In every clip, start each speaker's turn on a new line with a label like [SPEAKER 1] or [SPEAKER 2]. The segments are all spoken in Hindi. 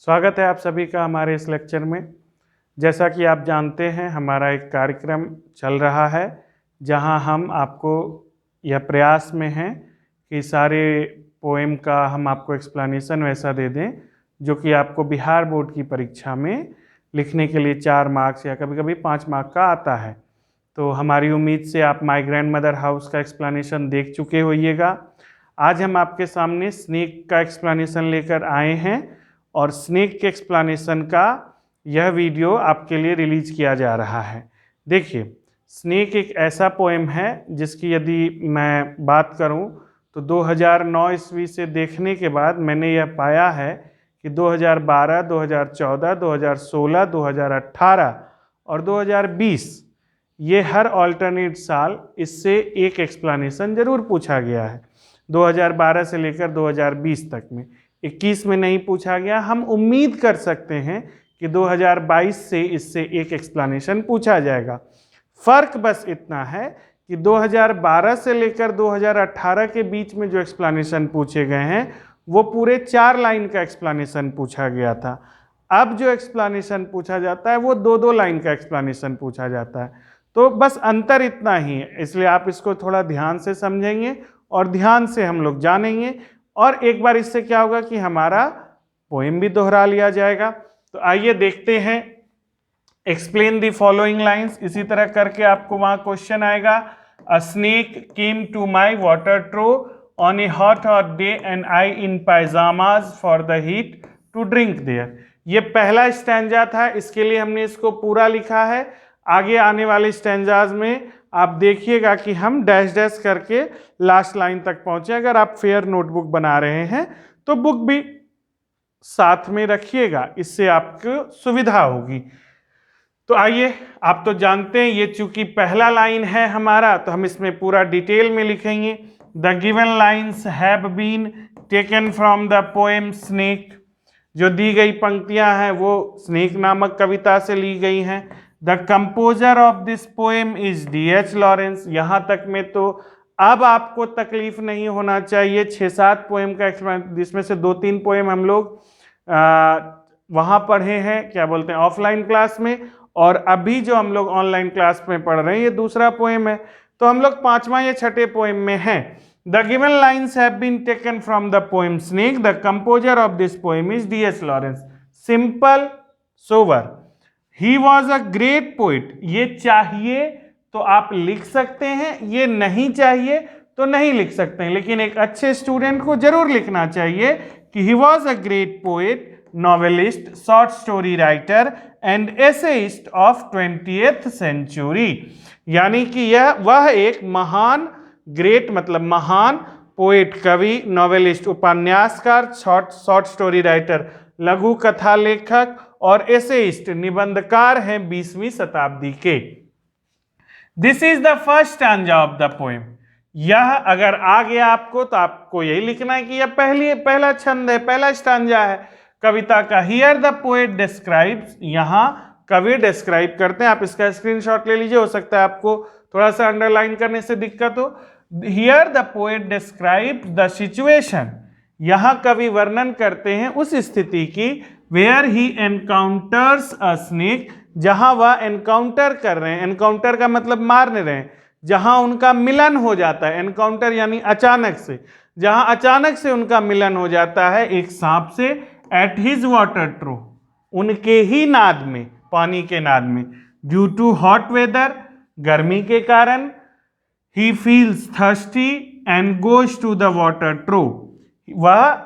[SPEAKER 1] स्वागत है आप सभी का हमारे इस लेक्चर में। जैसा कि आप जानते हैं, हमारा एक कार्यक्रम चल रहा है जहां हम आपको यह प्रयास में हैं कि सारे पोएम का हम आपको एक्सप्लेनेशन वैसा दे दें जो कि आपको बिहार बोर्ड की परीक्षा में लिखने के लिए 4 मार्क्स या कभी कभी 5 मार्क का आता है। तो हमारी उम्मीद से आप माय ग्रैंड मदर हाउस का एक्सप्लेनेशन देख चुके होइएगा। आज हम आपके सामने स्नेक का एक्सप्लेनेशन लेकर आए हैं और स्नेक के एक्सप्लेनेशन का यह वीडियो आपके लिए रिलीज किया जा रहा है। देखिए, स्नेक एक ऐसा पोएम है जिसकी यदि मैं बात करूं तो 2009 ईस्वी से देखने के बाद मैंने यह पाया है कि 2012, 2014, 2016, 2018 और 2020 ये हर ऑल्टरनेट साल इससे एक एक्सप्लेनेशन जरूर पूछा गया है। 2012 से लेकर 2020 तक में 21 में नहीं पूछा गया। हम उम्मीद कर सकते हैं कि 2022 से इससे एक एक्सप्लेनेशन पूछा जाएगा। फर्क बस इतना है कि 2012 से लेकर 2018 के बीच में जो एक्सप्लेनेशन पूछे गए हैं वो पूरे 4 लाइन का एक्सप्लेनेशन पूछा गया था। अब जो एक्सप्लेनेशन पूछा जाता है वो 2-2 लाइन का एक्सप्लेनेशन पूछा जाता है। तो बस अंतर इतना ही है, इसलिए आप इसको थोड़ा ध्यान से समझेंगे और ध्यान से हम लोग जानेंगे और एक बार इससे क्या होगा कि हमारा पोएम भी दोहरा लिया जाएगा। तो आइए देखते हैं। एक्सप्लेन द फॉलोइंग लाइंस, इसी तरह करके आपको वहां क्वेश्चन आएगा। A snake came to my water trough on a hot day and I in pyjamas for the heat to drink there. ये पहला स्टैंजा था, इसके लिए हमने इसको पूरा लिखा है। आगे आने वाले स्टैंजाज में आप देखिएगा कि हम डैश डैश करके लास्ट लाइन तक पहुंचे। अगर आप फेयर नोटबुक बना रहे हैं तो बुक भी साथ में रखिएगा, इससे आपको सुविधा होगी। तो आइए, आप तो जानते हैं ये चूंकि पहला लाइन है हमारा तो हम इसमें पूरा डिटेल में लिखेंगे। The given lines have been taken from the poem snake. जो दी गई पंक्तियां हैं वो स्नेक नामक कविता से ली गई हैं। The composer of this poem is D.H. Lawrence. यहाँ तक में तो अब आपको तकलीफ नहीं होना चाहिए। 6-7 पोएम का एक्सप्लेन, जिसमें से 2-3 पोएम हम लोग वहाँ पढ़े हैं, क्या बोलते हैं, ऑफलाइन क्लास में, और अभी जो हम लोग ऑनलाइन क्लास में पढ़ रहे हैं ये दूसरा पोएम है। तो हम लोग 5वां या 6ठे पोएम में हैं। The given lines have been taken from the poem snake. The composer of this poem is D.H. Lawrence. Simple, sober. He was a great poet. ये चाहिए तो आप लिख सकते हैं, ये नहीं चाहिए तो नहीं लिख सकते हैं, लेकिन एक अच्छे स्टूडेंट को जरूर लिखना चाहिए कि he was a great poet, novelist, short story writer and essayist of 20th century. यानी कि वह एक महान, ग्रेट मतलब महान, पोएट कवि, नॉवेलिस्ट उपन्यासकार, शॉर्ट स्टोरी राइटर लघु कथा लेखक और एसेइस्ट निबंधकार हैं 20वीं शताब्दी के। This is the first stanza of the poem. यह अगर आ गया आपको तो आपको यही लिखना है कि यह पहला छंद है, पहला स्टैंजा है कविता का। Here the poet describes. यहाँ कवि डिस्क्राइब करते हैं। आप इसका स्क्रीनशॉट ले लीजिए, हो सकता है आपको थोड़ा सा अंडरलाइन करने से दिक्कत हो। Here the poet describes the situation. यहाँ कवि वर्णन करते हैं उस स्थिति की where he encounters a snake, जहां वह एनकाउंटर कर रहे हैं। एनकाउंटर का मतलब मार रहे हैं, जहां उनका मिलन हो जाता है। एनकाउंटर यानी अचानक से, जहां अचानक से उनका मिलन हो जाता है एक सांप से। एट हिज वाटर ट्रो, उनके ही नाद में, पानी के नाद में। ड्यू टू हॉट वेदर, गर्मी के कारण। He feels thirsty and goes to the water trough. वह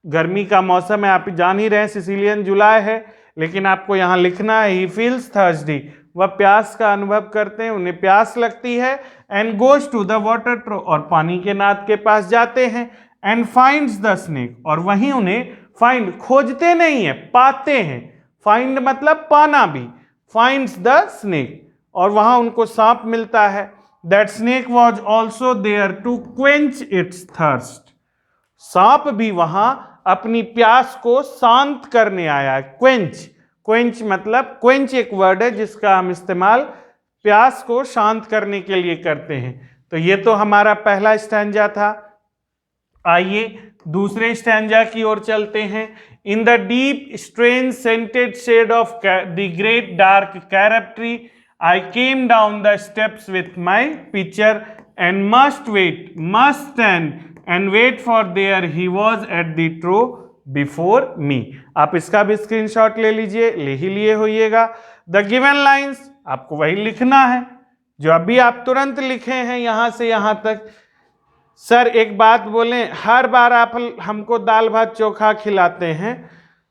[SPEAKER 1] गर्मी का मौसम है, आप जान ही रहे हैं, सिसिलियन जुलाई है, लेकिन आपको यहां लिखना है ही फील्स थर्स्टी। वह प्यास का अनुभव करते हैं, उन्हें प्यास लगती है। And goes to the water trough, और पानी के नाद के पास जाते हैं। एंड फाइंड्स द स्नेक, और वहीं उन्हें फाइंड, खोजते नहीं है, पाते हैं। फाइंड मतलब पाना भी। फाइंड्स द स्नेक, और वहां उनको सांप मिलता है। That snake was also there to quench its thirst. सांप भी वहां अपनी प्यास को शांत करने आया है। क्वेंच, क्वेंच मतलब, क्वेंच एक वर्ड है जिसका हम इस्तेमाल प्यास को शांत करने के लिए करते हैं। तो ये तो हमारा पहला स्टैंजा था। आइए दूसरे स्टैंजा की ओर चलते हैं। In the deep strange scented shade of the great dark carob tree I came down the steps with my pitcher and must stand and wait for there he was at the trough before me. आप इसका भी स्क्रीनशॉट ले लीजिए, ले ही लिए होइएगा। द गिवन लाइन्स आपको वही लिखना है जो अभी आप तुरंत लिखे हैं यहां से यहां तक। सर एक बात बोलें, हर बार आप हमको दाल भात चोखा खिलाते हैं,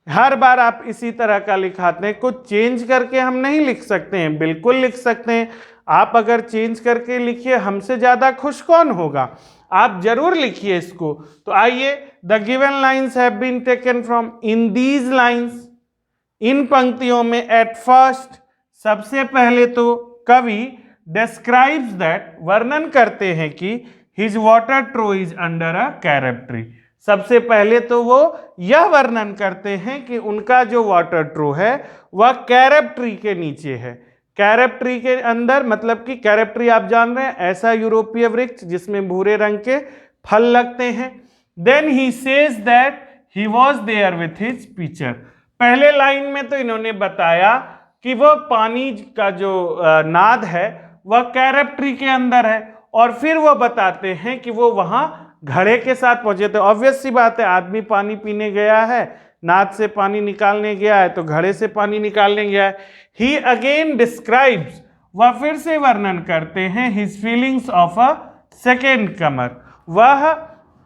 [SPEAKER 1] हर बार आप इसी तरह का लिखाते हैं, कुछ चेंज करके हम नहीं लिख सकते हैं? बिल्कुल लिख सकते हैं। आप अगर चेंज करके लिखिए, हमसे ज़्यादा खुश कौन होगा? आप जरूर लिखिए इसको। तो आइए, the given lines have been taken from in these lines, इन पंक्तियों में एट फर्स्ट, सबसे पहले तो कवि डिस्क्राइब्स दैट, वर्णन करते हैं कि his water trough is under a carob tree. सबसे पहले तो वो यह वर्णन करते हैं कि उनका जो वाटर ट्रो है वह कैरब ट्री के नीचे है। कैरब ट्री के अंदर मतलब कि कैरब ट्री आप जान रहे हैं, ऐसा यूरोपीय वृक्ष जिसमें भूरे रंग के फल लगते हैं। Then he says that he was there with his pitcher. पहले लाइन में तो इन्होंने बताया कि वो पानी का जो नाद है वह कैरब ट्री के अंदर है, और फिर वो बताते हैं कि वो वहां घड़े के साथ पहुंचे। तो ऑब्वियस सी बात है, आदमी पानी पीने गया है, नाद से पानी निकालने गया है, तो घड़े से पानी निकालने गया है। ही अगेन डिस्क्राइब्स, वह फिर से वर्णन करते हैं, his feelings of a second comer. वह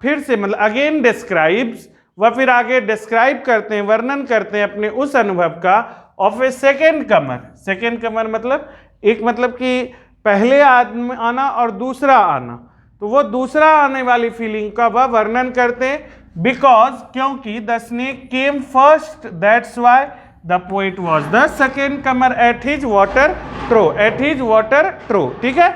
[SPEAKER 1] फिर से मतलब अगेन डिस्क्राइब्स, वह फिर आगे डिस्क्राइब करते हैं, वर्णन करते हैं अपने उस अनुभव का of a second comer. Second comer मतलब एक, मतलब कि पहले आना और दूसरा आना, तो वो दूसरा आने वाली फीलिंग का वह वर्णन करते हैं। बिकॉज, क्योंकि the snake came first, that's why the poet was the second comer at his water trough, at his water trough. ठीक है,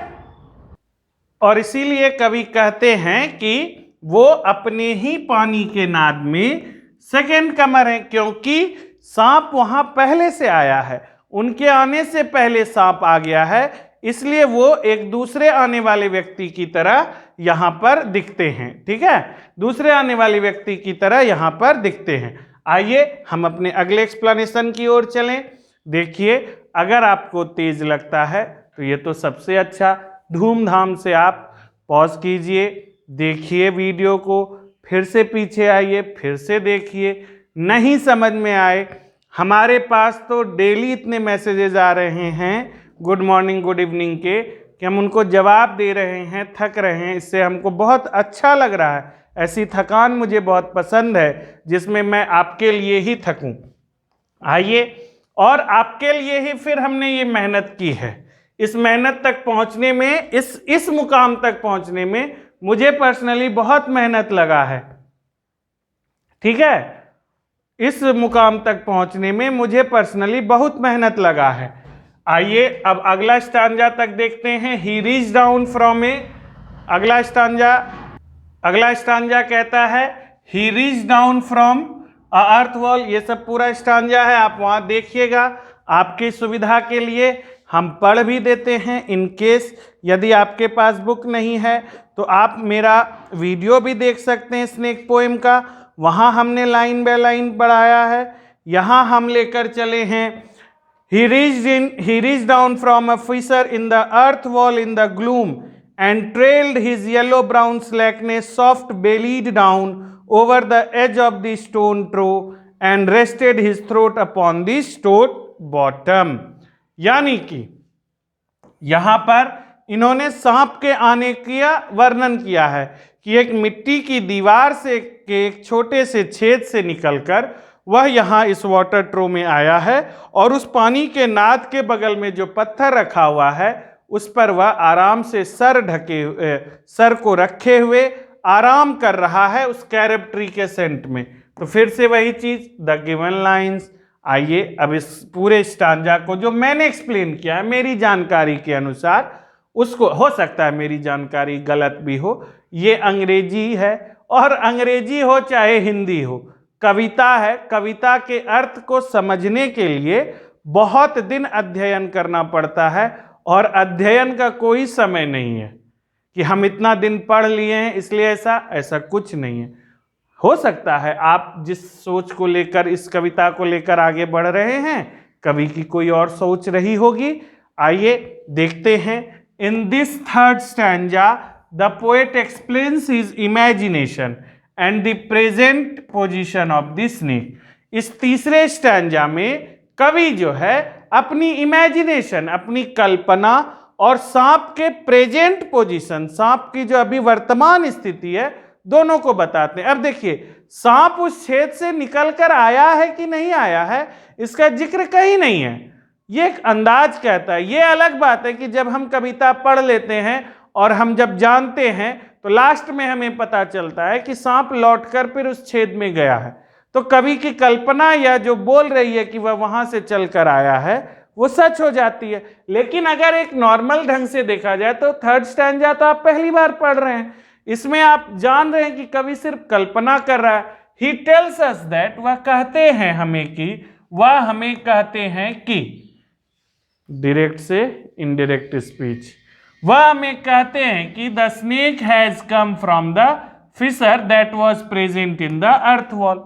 [SPEAKER 1] और इसीलिए कवि कहते हैं कि वो अपने ही पानी के नाद में सेकेंड कमर है, क्योंकि सांप वहां पहले से आया है, उनके आने से पहले सांप आ गया है, इसलिए वो एक दूसरे आने वाले व्यक्ति की तरह यहां पर दिखते हैं। ठीक है, दूसरे आने वाले व्यक्ति की तरह यहां पर दिखते हैं। आइए हम अपने अगले एक्सप्लेनेशन की ओर चलें। देखिए, अगर आपको तेज लगता है तो ये तो सबसे अच्छा, धूमधाम से आप पॉज कीजिए, देखिए वीडियो को, फिर से पीछे आइए, फिर से देखिए। नहीं समझ में आए, हमारे पास तो डेली इतने मैसेजेस आ रहे हैं गुड मॉर्निंग गुड इवनिंग के, कि हम उनको जवाब दे रहे हैं, थक रहे हैं, इससे हमको बहुत अच्छा लग रहा है। ऐसी थकान मुझे बहुत पसंद है जिसमें मैं आपके लिए ही थकूं। आइए, और आपके लिए ही फिर हमने ये मेहनत की है। इस मेहनत तक पहुंचने में, इस मुकाम तक पहुंचने में मुझे पर्सनली बहुत मेहनत लगा है। ठीक है, इस मुकाम तक पहुंचने में मुझे पर्सनली बहुत मेहनत लगा है। आइए अब अगला स्टांजा तक देखते हैं। He reach down from a, अगला स्टांजा कहता है he reach down from a earth wall. ये सब पूरा स्टांजा है, आप वहां देखिएगा। आपकी सुविधा के लिए हम पढ़ भी देते हैं, इन केस यदि आपके पास बुक नहीं है तो आप मेरा वीडियो भी देख सकते हैं स्नेक पोएम का, वहां हमने लाइन बाय लाइन पढ़ाया है। यहां हम लेकर चले हैं, he reached down from a fissure in the earth wall in the gloom and trailed his yellow brown slackness soft bellied down over the edge of the stone trough and rested his throat upon the stone bottom। यानी कि यहां पर इन्होंने सांप के आने का वर्णन किया है कि एक मिट्टी की दीवार से के एक छोटे से छेद से निकलकर वह यहाँ इस वाटर ट्रो में आया है, और उस पानी के नाद के बगल में जो पत्थर रखा हुआ है उस पर वह आराम से सर को रखे हुए आराम कर रहा है उस कैरब ट्री के सेंट में। तो फिर से वही चीज, द गिवन लाइन्स। आइए अब इस पूरे स्टांजा को जो मैंने एक्सप्लेन किया है मेरी जानकारी के अनुसार, उसको, हो सकता है मेरी जानकारी गलत भी हो, ये अंग्रेजी है, और अंग्रेजी हो चाहे हिंदी हो, कविता है। कविता के अर्थ को समझने के लिए बहुत दिन अध्ययन करना पड़ता है, और अध्ययन का कोई समय नहीं है कि हम इतना दिन पढ़ लिए हैं इसलिए ऐसा कुछ नहीं है। हो सकता है आप जिस सोच को लेकर इस कविता को लेकर आगे बढ़ रहे हैं, कवि की कोई और सोच रही होगी। आइए देखते हैं। In this third stanza the poet explains his imagination and the present position of the snake. इस तीसरे स्टैंजा में कवि जो है अपनी इमेजिनेशन, अपनी कल्पना और सांप के प्रेजेंट पोजीशन, सांप की जो अभी वर्तमान स्थिति है, दोनों को बताते हैं। अब देखिए, सांप उस छेद से निकल कर आया है कि नहीं आया है, इसका जिक्र कहीं नहीं है। ये एक अंदाज कहता है। ये अलग बात है कि जब हम कविता पढ़ लेते हैं और हम जब जानते हैं तो लास्ट में हमें पता चलता है कि सांप लौटकर फिर उस छेद में गया है, तो कवि की कल्पना या जो बोल रही है कि वह वहां से चलकर आया है वो सच हो जाती है। लेकिन अगर एक नॉर्मल ढंग से देखा जाए तो थर्ड स्टैंजा तो आप पहली बार पढ़ रहे हैं, इसमें आप जान रहे हैं कि कवि सिर्फ कल्पना कर रहा है। ही टेल्स अस दैट, वह कहते हैं हमें कि, वह हमें कहते हैं कि, डायरेक्ट से इनडायरेक्ट स्पीच, वह हमें कहते हैं कि the snake has come from the fissure that was present in the earth wall.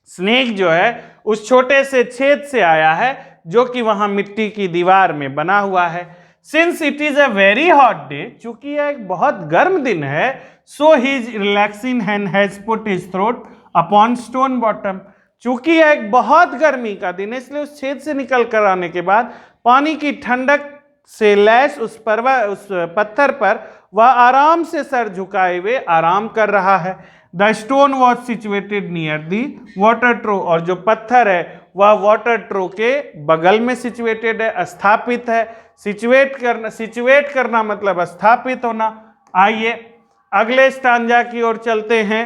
[SPEAKER 1] Snake जो है उस छोटे से छेद से आया है जो कि वहां मिट्टी की दीवार में बना हुआ है। Since it is a very hot day, चूंकि यह एक बहुत गर्म दिन है, so he is relaxing and has put his throat upon stone bottom. चूंकि यह एक बहुत गर्मी का दिन है, इसलिए उस छेद से निकल कर आने के बाद पानी की ठंडक से लैस उस पत्थर पर वह आराम से सर झुकाए हुए आराम कर रहा है। The stone was situated near the water trough, और जो पत्थर है वह वाटर ट्रो के बगल में सिचुएटेड है, स्थापित है। सिचुएट करना मतलब स्थापित होना। आइए अगले स्टांजा की ओर चलते हैं।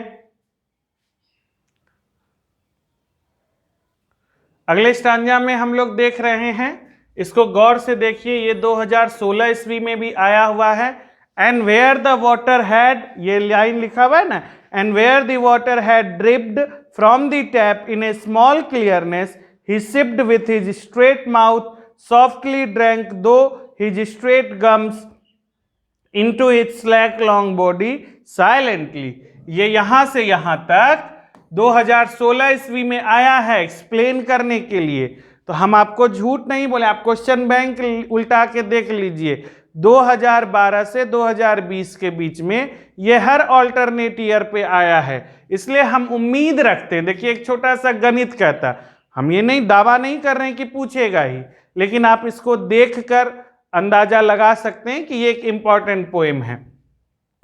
[SPEAKER 1] अगले स्टांजा में हम लोग देख रहे हैं, इसको गौर से देखिए, ये 2016 ईस्वी में भी आया हुआ है। And where the water had, ये लाइन लिखा हुआ है ना, and where the water had dripped from the tap in a small clearness, he sipped with his straight mouth, softly drank though his straight gums into its slack long body silently। ये यहां से यहां तक 2016 ईस्वी में आया है एक्सप्लेन करने के लिए। तो हम आपको झूठ नहीं बोले, आप क्वेश्चन बैंक उल्टा के देख लीजिए। 2012 से 2020 के बीच में ये हर ऑल्टरनेट ईयर पे आया है, इसलिए हम उम्मीद रखते हैं। देखिए एक छोटा सा गणित कहता, हम ये नहीं दावा नहीं कर रहे हैं कि पूछेगा ही, लेकिन आप इसको देखकर अंदाजा लगा सकते हैं कि ये एक इंपॉर्टेंट पोएम है।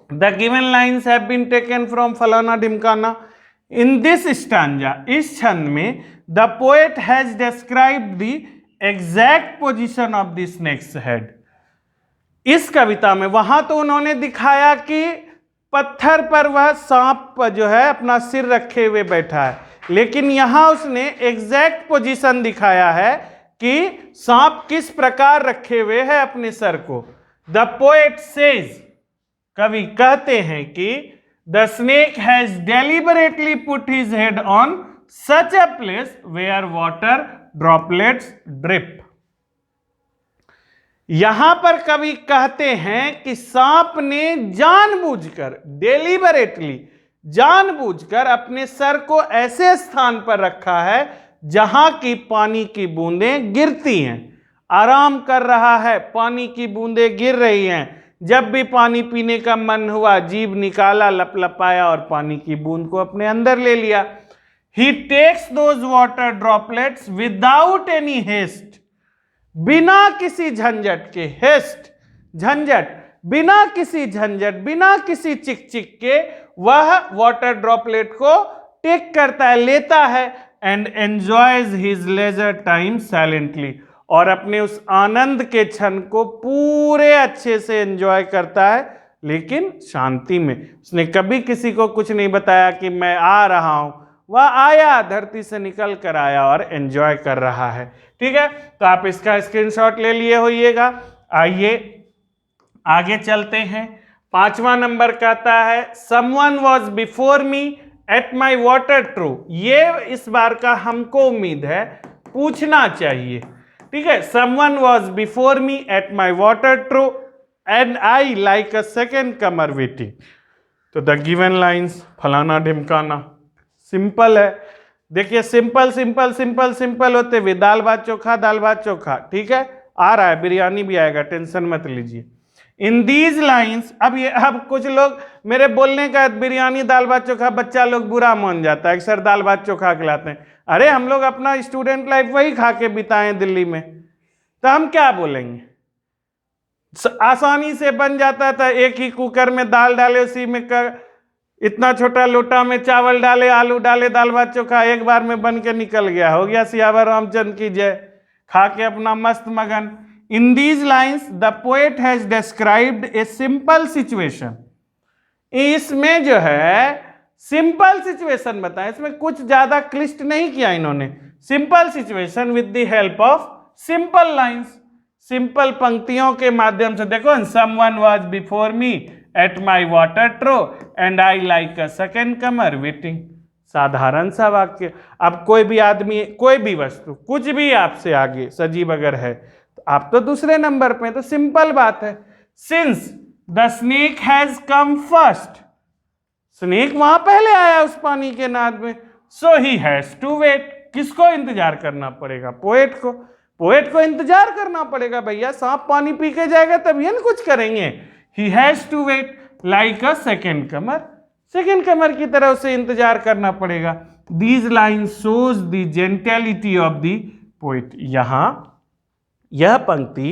[SPEAKER 1] The given lines have been taken from फलाना ढिमकाना। इन दिस स्टांजा, इस छंद में, the poet has described the exact position of the snake's head. इस कविता में वहां तो उन्होंने दिखाया कि पत्थर पर वह सांप जो है अपना सिर रखे हुए बैठा है, लेकिन यहां उसने एग्जैक्ट पोजीशन दिखाया है कि सांप किस प्रकार रखे हुए है अपने सर को। द पोएट सेज, कवि कहते हैं कि the snake has deliberately put his head on such a place where water droplets drip. यहां पर कवि कहते हैं कि सांप ने जानबूझकर, डेलिबरेटली, जानबूझकर अपने सर को ऐसे स्थान पर रखा है जहां की पानी की बूंदें गिरती हैं। आराम कर रहा है, पानी की बूंदें गिर रही हैं। जब भी पानी पीने का मन हुआ, जीभ निकाला, लपलपाया और पानी की बूंद को अपने अंदर ले लिया। He takes those water droplets without any haste, बिना किसी झंझट के, हेस्ट झंझट, बिना किसी झंझट, बिना किसी चिक चिक के वह वाटर ड्रॉपलेट को टेक करता है, लेता है। And enjoys his leisure time silently, और अपने उस आनंद के क्षण को पूरे अच्छे से एंजॉय करता है, लेकिन शांति में। उसने कभी किसी को कुछ नहीं बताया कि मैं आ रहा हूं, वह आया, धरती से निकल कर आया और एंजॉय कर रहा है। ठीक है, तो आप इसका स्क्रीनशॉट ले लिए होइएगा। आइए आगे चलते हैं। 5वां नंबर कहता है, someone was before me at my water true. ये इस बार का हमको उम्मीद है पूछना चाहिए। ठीक है, someone was before me at my water true and I like a second Qamar waiting. तो द गिवन लाइन्स, फलाना ढिमकाना, सिंपल है। देखिए सिंपल सिंपल सिंपल सिंपल होते हुए दाल भात चोखा, दाल भात चोखा, ठीक है, आ रहा है, बिरयानी भी आएगा, टेंशन मत लीजिए। इन दीज लाइन्स, अब कुछ लोग मेरे बोलने का बिरयानी दाल भात चोखा बच्चा लोग बुरा मान जाता है, सर दाल भात चोखा खिलाते हैं। अरे हम लोग अपना स्टूडेंट लाइफ वही खा के बिताए दिल्ली में, तो हम क्या बोलेंगे। आसानी से बन जाता था, एक ही कुकर में दाल डाले, उसी में इतना छोटा लोटा में चावल डाले, आलू डाले, दाल भात चोखा एक बार में बन के निकल गया, हो गया सियावर रामचंद्र की जय, खा के अपना मस्त मगन। इन these lines the poet has described a simple situation. इसमें जो है सिंपल सिचुएशन बताया, इसमें कुछ ज्यादा क्लिष्ट नहीं किया इन्होंने। Simple situation with the help of simple lines, simple पंक्तियों के माध्यम से। देखो, someone was before me at my water trough and I like a second comer waiting. साधारण सा वाक्य। अब कोई भी आदमी, कोई भी वस्तु, कुछ भी आपसे आगे सजीव अगर है तो आप तो दूसरे नंबर पे, तो सिंपल बात है। Since the snake has come first, snake वहां पहले आया उस पानी के नाद में, सो ही हैज टू वेट। किसको इंतजार करना पड़ेगा? पोएट को। पोएट को इंतजार करना पड़ेगा भैया, सांप पानी पी के जाएगा तभी न कुछ करेंगे। He has to wait like a second comer, second comer की तरह उसे इंतजार करना पड़ेगा। These line shows the gentility of the poet. यहाँ यह पंक्ति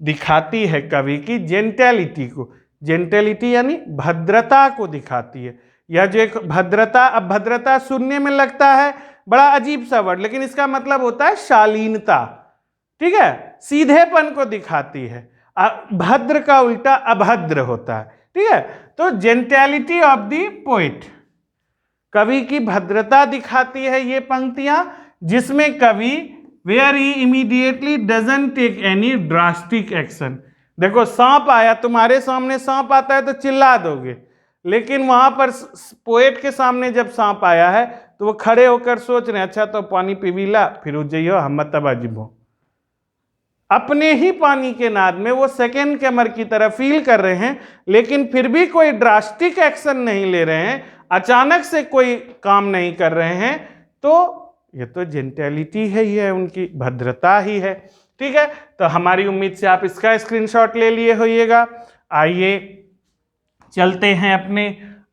[SPEAKER 1] दिखाती है कवि की जेंटेलिटी को। जेंटेलिटी यानी भद्रता को दिखाती है। यह जो एक भद्रता, अब भद्रता सुनने में लगता है बड़ा अजीब सा वर्ड, लेकिन इसका मतलब होता है शालीनता, ठीक है, सीधेपन को दिखाती है। भद्र का उल्टा अभद्र होता है, ठीक है। तो जेंटेलिटी ऑफ द पोएट, कवि की भद्रता दिखाती है ये पंक्तियां, जिसमें कवि where he immediately doesn't take any drastic action. देखो, सांप आया, तुम्हारे सामने सांप आता है तो चिल्ला दोगे, लेकिन वहां पर पोएट के सामने जब सांप आया है तो वो खड़े होकर सोच रहे हैं, अच्छा तो पानी पीवीला फिर उजइयो हम तब अजिबो। अपने ही पानी के नाद में वो सेकेंड कमर की तरह फील कर रहे हैं, लेकिन फिर भी कोई ड्रास्टिक एक्शन नहीं ले रहे हैं, अचानक से कोई काम नहीं कर रहे हैं। तो ये तो जेंटेलिटी है, ही है, उनकी भद्रता ही है, ठीक है। तो हमारी उम्मीद से आप इसका स्क्रीनशॉट ले लिए होइएगा। आइए चलते हैं अपने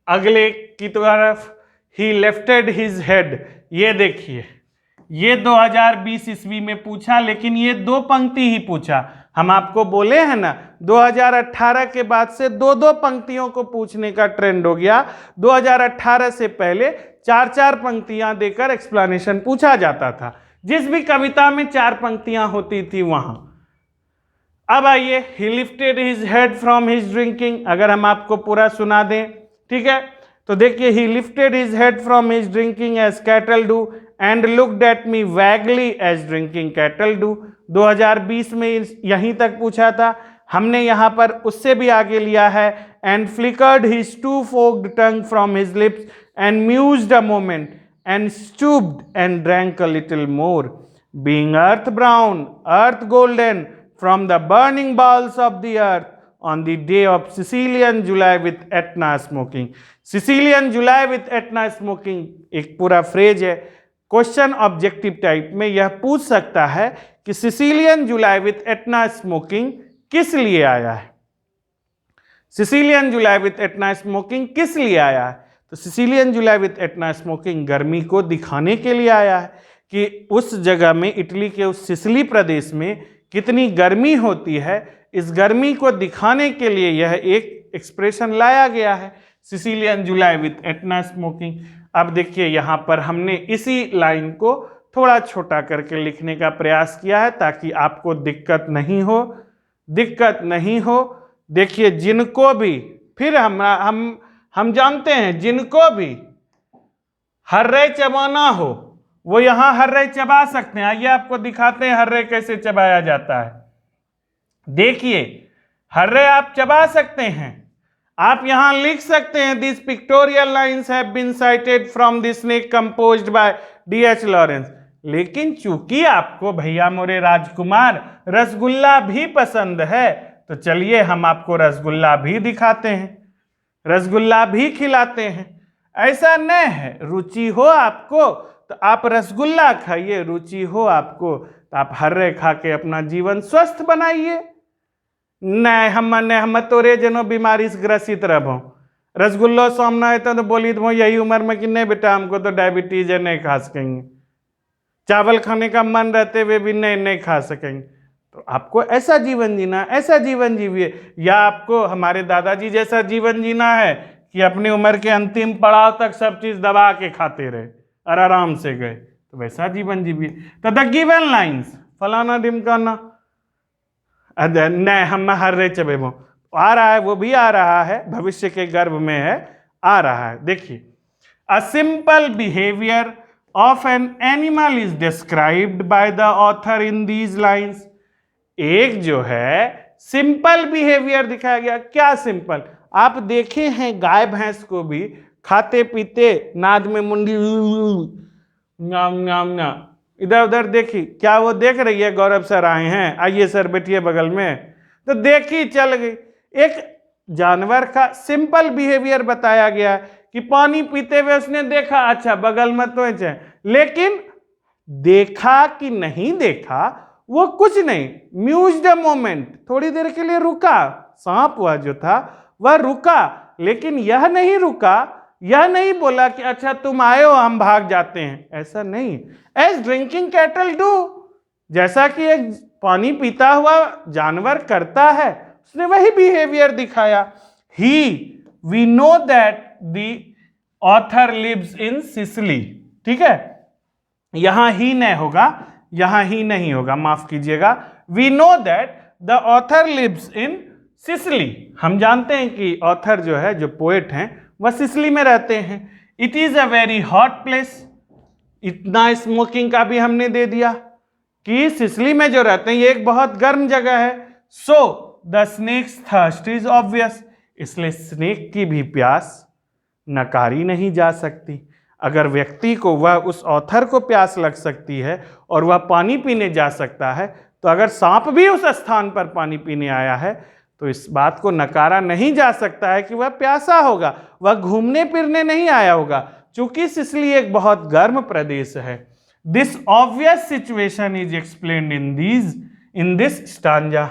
[SPEAKER 1] अगले की तरफ। ही लिफ्टेड हिज हेड, ये देखिए, ये 2020 ईस्वी में पूछा, लेकिन ये दो पंक्ति ही पूछा। हम आपको बोले हैं ना, 2018 के बाद से दो दो पंक्तियों को पूछने का ट्रेंड हो गया। 2018 से पहले चार चार पंक्तियां देकर एक्सप्लेनेशन पूछा जाता था, जिस भी कविता में चार पंक्तियां होती थी वहां। अब आइए, ही lifted his head from his drinking, अगर हम आपको पूरा सुना दें, ठीक है, तो देखिए, he lifted his head from his drinking as cattle do and looked at me vaguely as drinking cattle do. 2020 में यहीं तक पूछा था, हमने यहाँ पर उससे भी आगे लिया है। And flickered his two forked tongue from his lips and mused a moment and stooped and drank a little more, being earth brown earth golden from the burning bowels of the earth on the day of Sicilian July with Etna smoking। Sicilian July with Etna smoking एक पूरा फ्रेज है। क्वेश्चन ऑब्जेक्टिव टाइप में यह पूछ सकता है कि Sicilian July with Etna smoking किस लिए आया है। Sicilian July with Etna smoking किस लिए आया है? तो Sicilian July with Etna smoking गर्मी को दिखाने के लिए आया है कि उस जगह में, इटली के उस सिसिली प्रदेश में कितनी गर्मी होती है। इस गर्मी को दिखाने के लिए यह एक एक्सप्रेशन लाया गया है, Sicilian July with Etna smoking. अब देखिए, यहाँ पर हमने इसी लाइन को थोड़ा छोटा करके लिखने का प्रयास किया है ताकि आपको दिक्कत नहीं हो। देखिए, जिनको भी, फिर हम जानते हैं, जिनको भी हर्रे चबाना हो वो यहाँ हर्रे चबा सकते हैं। आइए आपको दिखाते हैं हर्रे कैसे चबाया जाता है। देखिए, हर्रे आप चबा सकते हैं। आप यहां लिख सकते हैं, this pictorial lines have been cited from the snake composed by D.H. Lawrence. लेकिन चूंकि आपको भैया मोरे राजकुमार रसगुल्ला भी पसंद है, तो चलिए हम आपको रसगुल्ला भी दिखाते हैं, रसगुल्ला भी खिलाते हैं। ऐसा नहीं है। रुचि हो आपको तो आप रसगुल्ला खाइए, रुचि हो आपको तो आप हर्रे खा के अपना जीवन स्वस्थ बनाइए। नहीं हम तोरे जनो बीमारी से ग्रसित रहो, रसगुल्लो सामना है तो बोली तो यही उम्र में कि नहीं बेटा हमको तो डायबिटीज है, नहीं खा सकेंगे। चावल खाने का मन रहते हुए भी नहीं खा सकेंगे। तो आपको ऐसा जीवन जीना, ऐसा जीवन जीविए। या आपको हमारे दादाजी जैसा जीवन जीना है कि अपनी उम्र के अंतिम पड़ाव तक सब चीज दबा के खाते रहे और आराम से गए, तो वैसा जीवन जीविए। तो द गिवन लाइन्स फलाना ढिमकाना नहीं हम हर रहे चबेबो आ रहा है, वो भी आ रहा है, भविष्य के गर्भ में है, आ रहा है। देखिए, a simple behaviour of an animal is described by the author in these lines. एक जो है सिंपल बिहेवियर दिखाया गया। क्या सिंपल? आप देखे हैं गाय भैंस को भी खाते पीते नाद में मुंडी इधर उधर देखी, क्या वो देख रही है गौरव सर आए हैं, आइए सर बैठिए बगल में, तो देखी चल गई। एक जानवर का सिंपल बिहेवियर बताया गया कि पानी पीते हुए उसने देखा, अच्छा बगल में तो है, लेकिन देखा कि नहीं देखा वो कुछ नहीं, म्यूज द मोमेंट, थोड़ी देर के लिए रुका। सांप वह जो था वह रुका, लेकिन यह नहीं रुका, यह नहीं बोला कि अच्छा तुम आए हो हम भाग जाते हैं, ऐसा नहीं। एज ड्रिंकिंग कैटल डू, जैसा कि एक पानी पीता हुआ जानवर करता है, उसने वही बिहेवियर दिखाया। He, we know that the author lives in Sicily, ठीक है, यहां ही नहीं होगा, यहां ही नहीं होगा, माफ कीजिएगा। We know that the author lives in Sicily, हम जानते हैं कि ऑथर जो है, जो पोएट हैं, वह सिसिली में रहते हैं। It is a very hot place, इतना स्मोकिंग का भी हमने दे दिया कि सिसिली में जो रहते हैं ये एक बहुत गर्म जगह है। So the snake's thirst is obvious, इसलिए स्नेक की भी प्यास नकारी नहीं जा सकती। अगर व्यक्ति को, वह उस ऑथर को प्यास लग सकती है और वह पानी पीने जा सकता है, तो अगर सांप भी उस स्थान पर पानी पीने आया है तो इस बात को नकारा नहीं जा सकता है कि वह प्यासा होगा, वह घूमने फिरने नहीं आया होगा, चूंकि सिसिली एक बहुत गर्म प्रदेश है। This obvious situation is explained in this stanza.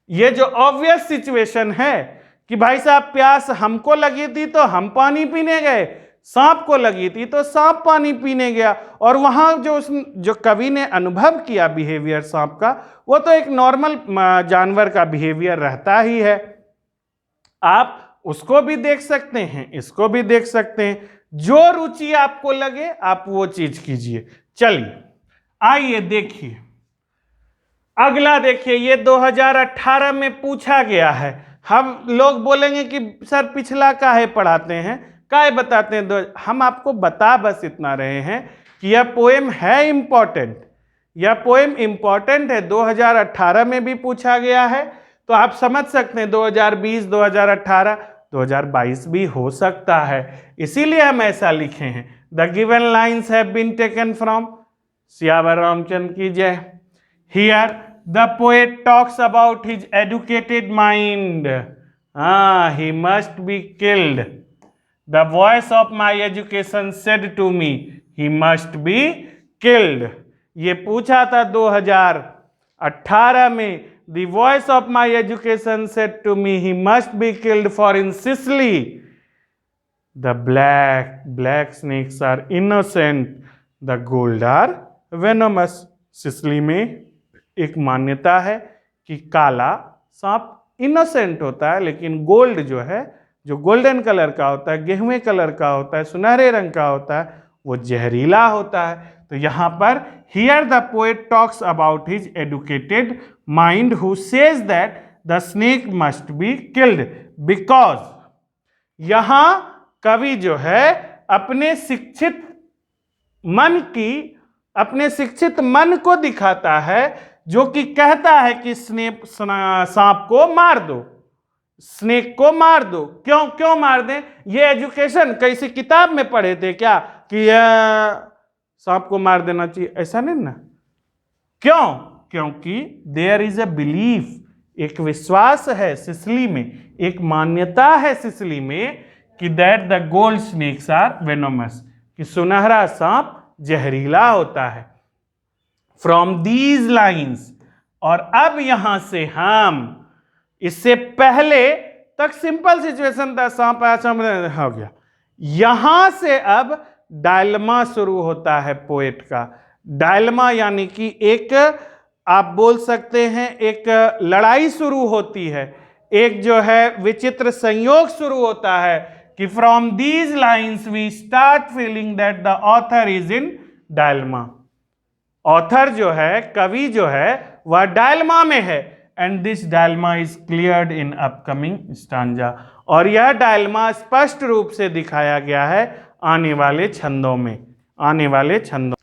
[SPEAKER 1] ये जो ऑब्वियस सिचुएशन है कि भाई साहब प्यास हमको लगी थी तो हम पानी पीने गए, सांप को लगी थी तो सांप पानी पीने गया, और वहां जो कवि ने अनुभव किया बिहेवियर सांप का, वो तो एक नॉर्मल जानवर का बिहेवियर रहता ही है। आप उसको भी देख सकते हैं, इसको भी देख सकते हैं, जो रुचि आपको लगे आप वो चीज कीजिए। चलिए आइए देखिए अगला, देखिए ये 2018 में पूछा गया है। हम लोग बोलेंगे कि सर पिछला काहे पढ़ाते हैं, काहे बताते हैं, हम आपको बता बस इतना रहे हैं कि यह पोएम है इंपॉर्टेंट, यह पोएम इंपॉर्टेंट है, 2018 में भी पूछा गया है, तो आप समझ सकते हैं 2020, 2018, 2022 भी हो सकता है, इसीलिए हम ऐसा लिखे हैं। The given lines have been taken from Siyavar Ramchandra की जय। Here the poet talks about his educated mind, he must be killed. The voice of my education said to me, he must be killed. ये पूछा था 2018 में। The voice of my education said to me, he must be killed, for in Sicily the black snakes are innocent, the gold are venomous. Sicily में एक मान्यता है कि काला सांप इनोसेंट होता है, लेकिन गोल्ड जो है, जो गोल्डन कलर का होता है, गेहुए कलर का होता है, सुनहरे रंग का होता है, वो जहरीला होता है। तो यहाँ पर here the poet talks about his educated mind who says that the snake must be killed because, यहाँ कवि जो है अपने शिक्षित मन को दिखाता है, जो कि कहता है कि सांप को मार दो, स्नेक को मार दो। क्यों मार दें? ये एजुकेशन कैसी किताब में पढ़े थे क्या कि सांप को मार देना चाहिए, ऐसा नहीं ना। क्यों? क्योंकि देयर इज अ बिलीफ, एक विश्वास है सिसिली में, एक मान्यता है सिसिली में कि that the gold snakes are venomous, कि सुनहरा सांप जहरीला होता है। फ्रॉम दीज लाइन्स, और अब यहां से हम, इससे पहले तक सिंपल सिचुएशन था, सांप ऐसा हो गया, यहां से अब डायलमा शुरू होता है पोएट का। डायलमा यानी कि एक, आप बोल सकते हैं एक लड़ाई शुरू होती है, एक जो है विचित्र संयोग शुरू होता है कि from these lines we start feeling that the author is in dilemma. Author जो है, कवि जो है, वह डायलमा में है, and this dilemma is cleared in upcoming stanza, और यह डायलमा स्पष्ट रूप से दिखाया गया है आने वाले छंदों में, आने वाले छंदों।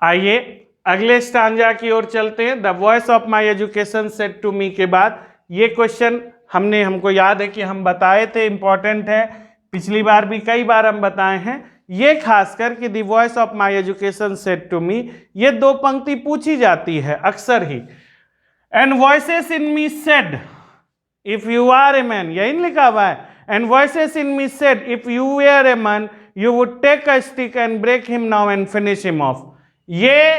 [SPEAKER 1] आइए अगले स्टांजा की ओर चलते हैं। The voice of my education said to me के बाद ये क्वेश्चन हमको याद है कि हम बताए थे, इंपॉर्टेंट है, पिछली बार भी कई बार हम बताए हैं। ये खासकर कि the voice of my education said to me, ये दो पंक्ति पूछी जाती है अक्सर ही। And voices in me said if you are a man, यही लिखा हुआ है, and voices in me said if you were a man you would take a stick and break him now and finish him off. ये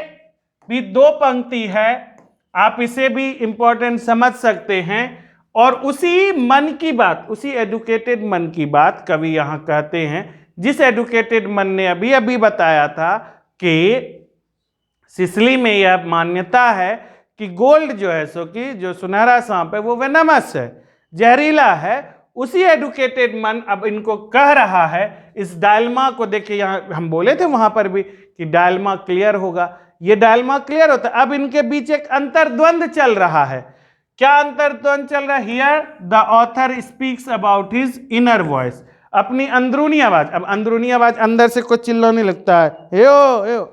[SPEAKER 1] भी दो पंक्ति है, आप इसे भी इंपॉर्टेंट समझ सकते हैं, और उसी मन की बात, उसी एडुकेटेड मन की बात कवि यहां कहते हैं, जिस एडुकेटेड मन ने अभी अभी बताया था कि सिसिली में यह मान्यता है कि गोल्ड जो है, सो कि जो सुनहरा सांप है वो वेनमस है, जहरीला है। उसी एडुकेटेड मन अब इनको कह रहा है, इस डायलमा को देखिए, यहाँ हम बोले थे वहां पर भी कि डायलमा क्लियर होगा, ये डायलमा क्लियर होता है। अब इनके बीच एक अंतर्द्वंद चल रहा है। क्या अंतर्द्वंद चल रहा है? Here the author speaks about his inner voice, अपनी अंदरूनी आवाज। अब अंदरूनी आवाज अंदर से कुछ चिल्लाने लगता है, हेयो हेयो,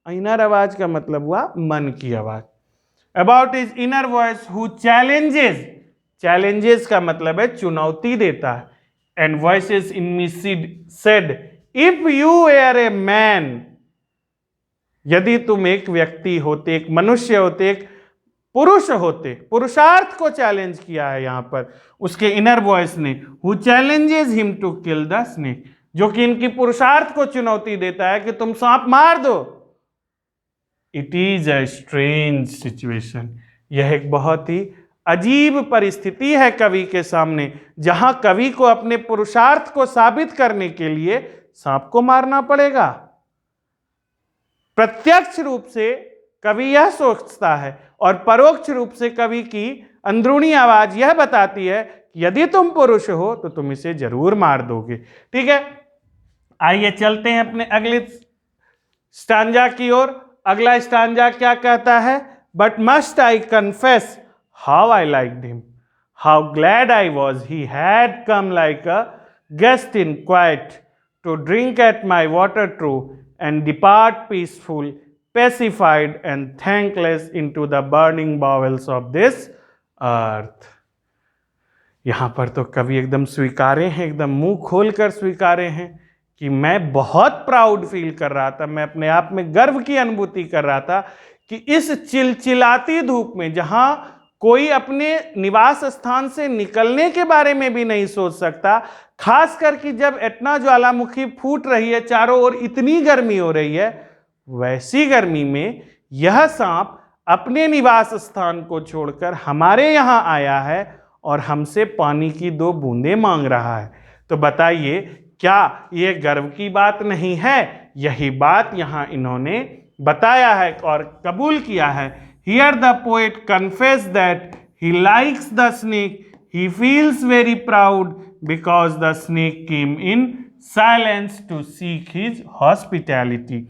[SPEAKER 1] इनर आवाज का मतलब हुआ मन की आवाज। About his inner voice who challenges, challenges का मतलब है चुनौती देता है। And voices in me said if you are a man, यदि तुम एक व्यक्ति होते, एक मनुष्य होते, एक पुरुष होते, पुरुषार्थ को चैलेंज किया है यहां पर उसके इनर वॉइस ने, who challenges him to kill the snake, जो कि इनकी पुरुषार्थ को चुनौती देता है कि तुम सांप मार दो। It is a strange situation, यह एक बहुत ही अजीब परिस्थिति है कवि के सामने, जहां कवि को अपने पुरुषार्थ को साबित करने के लिए सांप को मारना पड़ेगा। प्रत्यक्ष रूप से कवि यह सोचता है, और परोक्ष रूप से कवि की अंदरूनी आवाज यह बताती है कि यदि तुम पुरुष हो तो तुम इसे जरूर मार दोगे। ठीक है, आइए चलते हैं अपने अगले स्टांजा की ओर। अगला स्टांजा क्या कहता है? But must I confess how I liked him, how glad I was he had come like a guest in quiet to drink at my water trough and depart peaceful, pacified and thankless into the burning bowels of this earth। यहां पर तो कवि एकदम स्वीकारे हैं, एकदम मुंह खोलकर स्वीकारे हैं कि मैं बहुत प्राउड फील कर रहा था, मैं अपने आप में गर्व की अनुभूति कर रहा था कि इस चिलचिलाती धूप में, जहां कोई अपने निवास स्थान से निकलने के बारे में भी नहीं सोच सकता, खास करके जब एटना ज्वालामुखी फूट रही है, चारों ओर इतनी गर्मी हो रही है, वैसी गर्मी में यह सांप अपने निवास स्थान को छोड़कर हमारे यहाँ आया है और हमसे पानी की 2 बूंदें मांग रहा है। तो बताइए, क्या ये गर्व की बात नहीं है? यही बात यहाँ इन्होंने बताया है और कबूल किया है। Here the poet confessed that he likes the snake. He feels very proud because the snake came in silence to seek his hospitality।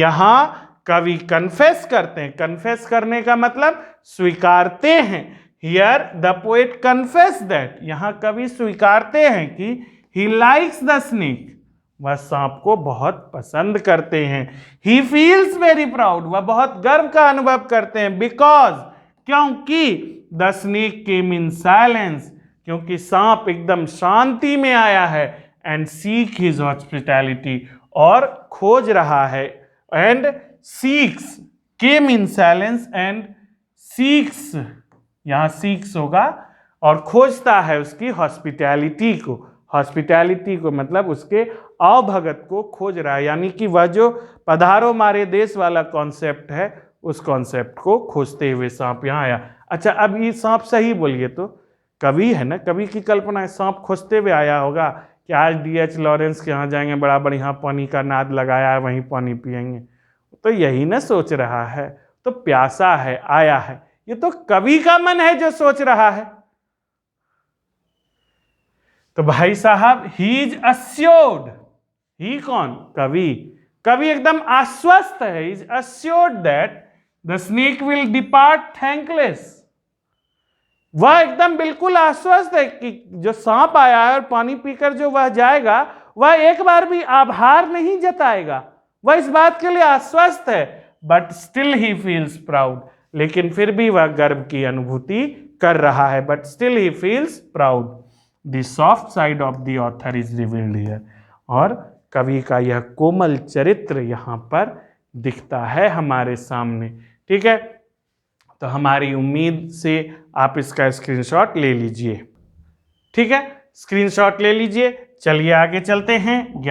[SPEAKER 1] यहाँ कवि कन्फेस करते हैं, कन्फेस करने का मतलब स्वीकारते हैं। Here the poet confessed that, यहाँ कवि स्वीकारते हैं कि he likes the snake, वह सांप को बहुत पसंद करते हैं। He feels very proud, वह बहुत गर्व का अनुभव करते हैं। Because, क्योंकि the snake came in silence, क्योंकि सांप एकदम शांति में आया है। And seek his hospitality, और खोज रहा है। And seeks, came in silence and seeks, यहाँ seeks होगा, और खोजता है उसकी हॉस्पिटैलिटी को, हॉस्पिटैलिटी को, मतलब उसके अवभगत को खोज रहा है, यानी कि वह जो पधारो मारे देश वाला कॉन्सेप्ट है उस कॉन्सेप्ट को खोजते हुए सांप यहाँ आया। अच्छा, अब ये सांप सही बोलिए तो कवि है ना, कवि की कल्पना है, सांप खोजते हुए आया होगा कि आज D.H. लॉरेंस के यहाँ जाएंगे, बड़ा बढ़िया पानी का नाद लगाया है, वहीं पानी पियेंगे, तो यही ना सोच रहा है, तो प्यासा है, आया है। ये तो कवि का मन है जो सोच रहा है। तो भाई साहब, ही इज अस्योर्ड, ही कौन? कवि। कवि एकदम आश्वस्त है, is assured that the snake will depart thankless. वह एकदम बिल्कुल आश्वस्त है कि जो सांप आया है और पानी पीकर जो वह जाएगा, वह एक बार भी आभार नहीं जताएगा, वह इस बात के लिए आश्वस्त है। But still he feels proud, लेकिन फिर भी वह गर्व की अनुभूति कर रहा है। But still he feels proud. The soft side of the author is revealed here. और कवि का यह कोमल चरित्र यहाँ पर दिखता है हमारे सामने। ठीक है, तो हमारी उम्मीद से आप इसका स्क्रीनशॉट ले लीजिए। ठीक है, स्क्रीनशॉट ले लीजिए। चलिए आगे चलते हैं।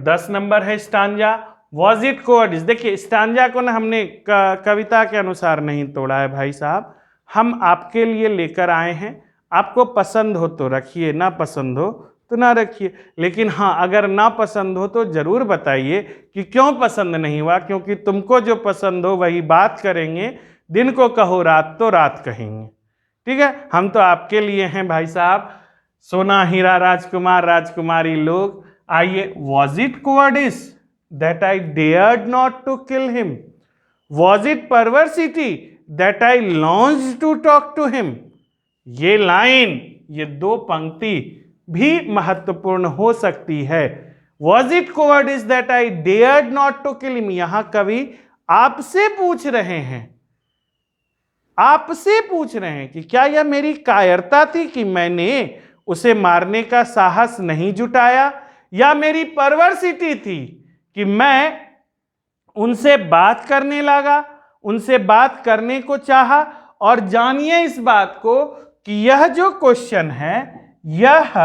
[SPEAKER 1] 10 नंबर है स्टांजा। Was it कोवर्डिस? देखिए, स्टांजा को ना हमने कविता के अनुसार नहीं तोड़ा है भाई साहब, हम आपके लिए लेकर आए हैं। आपको पसंद हो तो रखिए, ना पसंद हो तो ना रखिए। लेकिन हाँ, अगर ना पसंद हो तो ज़रूर बताइए कि क्यों पसंद नहीं हुआ, क्योंकि तुमको जो पसंद हो वही बात करेंगे। दिन को कहो रात तो रात कहेंगे। ठीक है, हम तो आपके लिए हैं भाई साहब, सोना हीरा राजकुमार राजकुमारी लोग। आइए, was it cowardice that I dared not to kill him? Was it perversity that I longed to talk to him? ये लाइन, ये दो पंक्ति भी महत्वपूर्ण हो सकती है। Was it cowardice that I dared not to kill him? यहां कवि आपसे पूछ रहे हैं, आपसे पूछ रहे हैं कि क्या यह मेरी कायरता थी कि मैंने उसे मारने का साहस नहीं जुटाया, या मेरी परवर्सिटी थी कि मैं उनसे बात करने लगा, उनसे बात करने को चाहा। और जानिए इस बात को कि यह जो क्वेश्चन है, यह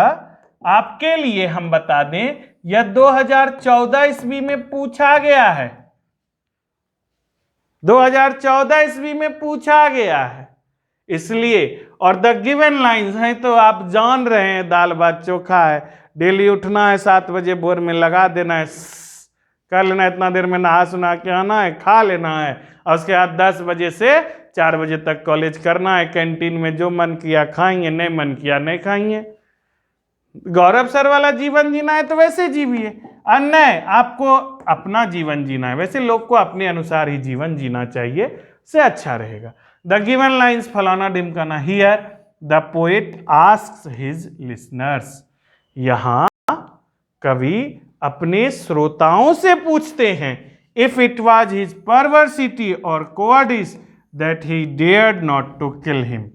[SPEAKER 1] आपके लिए हम बता दें, यह 2014 ईस्वी में पूछा गया है। 2014 ईस्वी में पूछा गया है इसलिए। और द गिवन लाइंस हैं तो आप जान रहे हैं, दाल भात चोखा है, डेली उठना है 7 बजे, भोर में लगा देना है, कर लेना, इतना देर में नहा सुना के आना है, खा लेना है, और उसके बाद 10 बजे से 4 बजे तक कॉलेज करना है। कैंटीन में जो मन किया खाएंगे, नहीं मन किया नहीं खाएंगे। गौरव सर वाला जीवन जीना है तो वैसे जीविए, और नहीं आपको अपना जीवन जीना है, वैसे लोग को अपने अनुसार ही जीवन जीना चाहिए, से अच्छा रहेगा। द गिवन लाइन्स फलाना ढिमकाना। Here the poet asks his listeners. यहाँ कवि अपने श्रोताओं से पूछते हैं, if it was his perversity और cowardice that he dared not to kill him.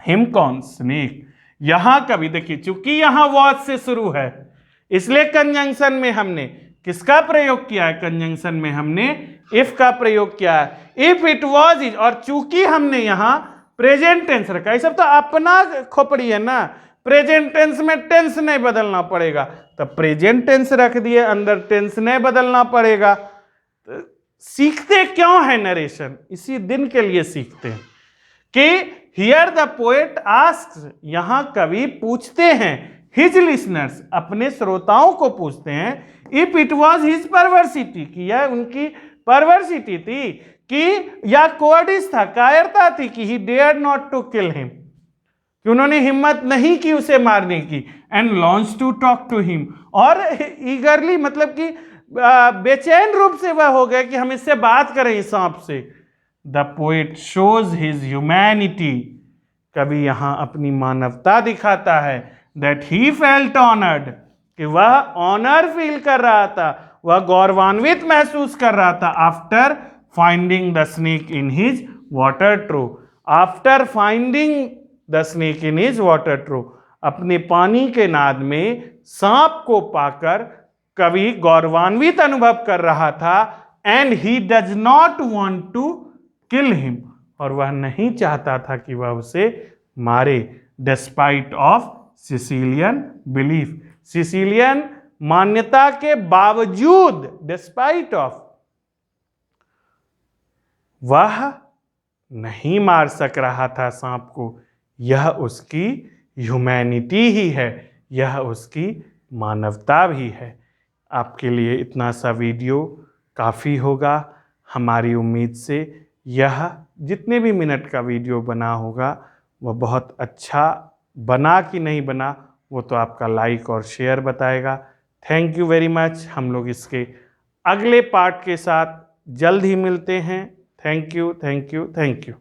[SPEAKER 1] Him कौन? स्नेक। यहां कवि देखिए, चूंकि यहां वॉज से शुरू है इसलिए कंजंक्शन में हमने किसका प्रयोग किया है? कंजंक्शन में हमने इफ का प्रयोग किया है। इफ इट वॉज इज, और चूंकि हमने यहां प्रेजेंट टेंस रखा, ये सब तो अपना खोपड़ी है ना, प्रेजेंट टेंस में टेंस नहीं बदलना पड़ेगा, तो प्रेजेंट टेंस रख दिए, अंदर टेंस नहीं बदलना पड़ेगा। तो सीखते क्यों है नरेशन? इसी दिन के लिए सीखते हैं कि हियर द पोएट आस्क्स, यहां कवि पूछते हैं, हिज लिसनर्स, अपने श्रोताओं को पूछते हैं, if it was his perversity, कि यह उनकी परवर्सिटी थी कि या कोवर्डिस था, कायरता थी, कि he dare not to kill him, कि उन्होंने हिम्मत नहीं की उसे मारने की, and longed to talk to him, और ईगरली मतलब कि बेचैन रूप से वह हो गए कि हम इससे बात करें इस सांप से। The poet shows his humanity, कवि यहाँ अपनी मानवता दिखाता है, दैट ही फेल्ट ऑनर्ड, कि वह ऑनर फील कर रहा था, वह गौरवान्वित महसूस कर रहा था, after finding the snake in his water true, after finding the snake in his water true, अपने पानी के नाद में सांप को पाकर कवि गौरवान्वित अनुभव कर रहा था, and he does not want to kill him, और वह नहीं चाहता था कि वह उसे मारे। Despite of Sicilian belief, Sicilian मान्यता के बावजूद, डिस्पाइट ऑफ, वह नहीं मार सक रहा था सांप को। यह उसकी ह्यूमैनिटी ही है, यह उसकी मानवता भी है। आपके लिए इतना सा वीडियो काफ़ी होगा। हमारी उम्मीद से यह जितने भी मिनट का वीडियो बना होगा वह बहुत अच्छा बना कि नहीं बना, वो तो आपका लाइक और शेयर बताएगा। Thank you very much. हम लोग इसके अगले पार्ट के साथ जल्द ही मिलते हैं। Thank you, thank you, thank you.